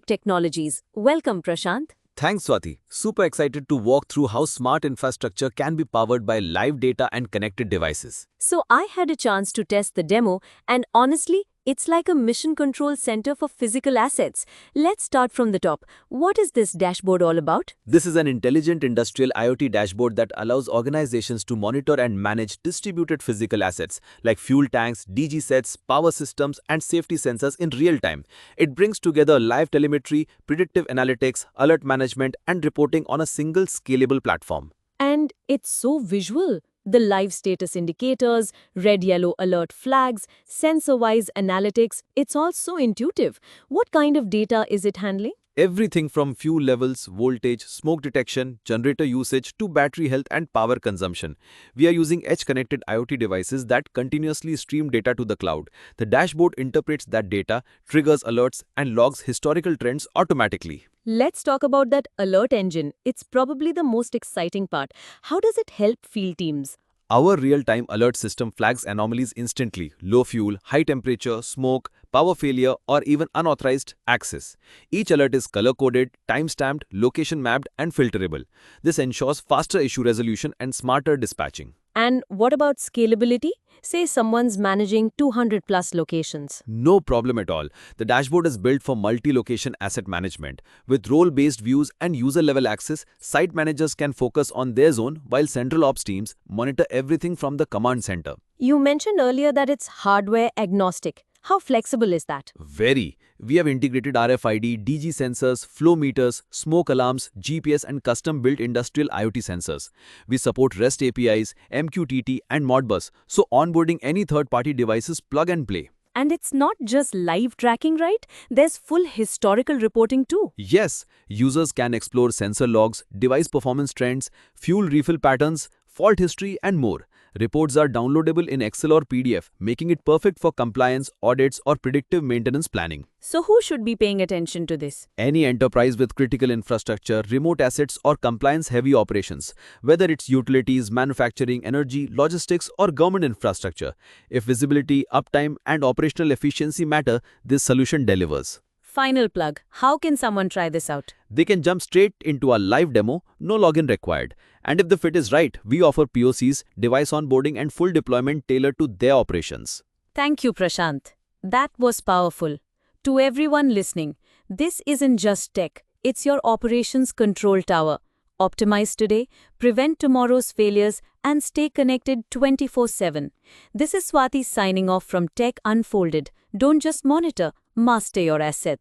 Technologies. Welcome, Prashant. Thanks, Swati. Super excited to walk through how smart infrastructure can be powered by live data and connected devices. So, I had a chance to test the demo, and honestly, it's like a mission control center for physical assets. Let's start from the top. What is this dashboard all about? This is an intelligent industrial IoT dashboard that allows organizations to monitor and manage distributed physical assets like fuel tanks, DG sets, power systems, and safety sensors in real time. It brings together live telemetry, predictive analytics, alert management, and reporting on a single scalable platform. And it's so visual. The live status indicators, red-yellow alert flags, sensor-wise analytics, it's all so intuitive. What kind of data is it handling? Everything from fuel levels, voltage, smoke detection, generator usage to battery health and power consumption. We are using edge-connected IoT devices that continuously stream data to the cloud. The dashboard interprets that data, triggers alerts, and logs historical trends automatically. Let's talk about that alert engine. It's probably the most exciting part. How does it help field teams? Our real-time alert system flags anomalies instantly: low fuel, high temperature, smoke, power failure, or even unauthorized access. Each alert is color-coded, time-stamped, location-mapped, and filterable. This ensures faster issue resolution and smarter dispatching. And what about scalability? Say someone's managing 200 plus locations. No problem at all. The dashboard is built for multi-location asset management. With role-based views and user-level access, site managers can focus on their zone while central ops teams monitor everything from the command center. You mentioned earlier that it's hardware agnostic. How flexible is that? Very. We have integrated RFID, DG sensors, flow meters, smoke alarms, GPS, and custom-built industrial IoT sensors. We support REST APIs, MQTT, and Modbus, so onboarding any third-party devices plug and play. And it's not just live tracking, right? There's full historical reporting too. Yes, users can explore sensor logs, device performance trends, fuel refill patterns, fault history, and more. Reports are downloadable in Excel or PDF, making it perfect for compliance, audits, or predictive maintenance planning. So who should be paying attention to this? Any enterprise with critical infrastructure, remote assets, or compliance-heavy operations, whether it's utilities, manufacturing, energy, logistics, or government infrastructure. If visibility, uptime, and operational efficiency matter, this solution delivers. Final plug. How can someone try this out? They can jump straight into our live demo, no login required. And if the fit is right, we offer POCs, device onboarding, and full deployment tailored to their operations. Thank you, Prashant. That was powerful. To everyone listening, this isn't just tech, it's your operations control tower. Optimize today, prevent tomorrow's failures, and stay connected 24/7. This is Swati signing off from Tech Unfolded. Don't just monitor, master your assets.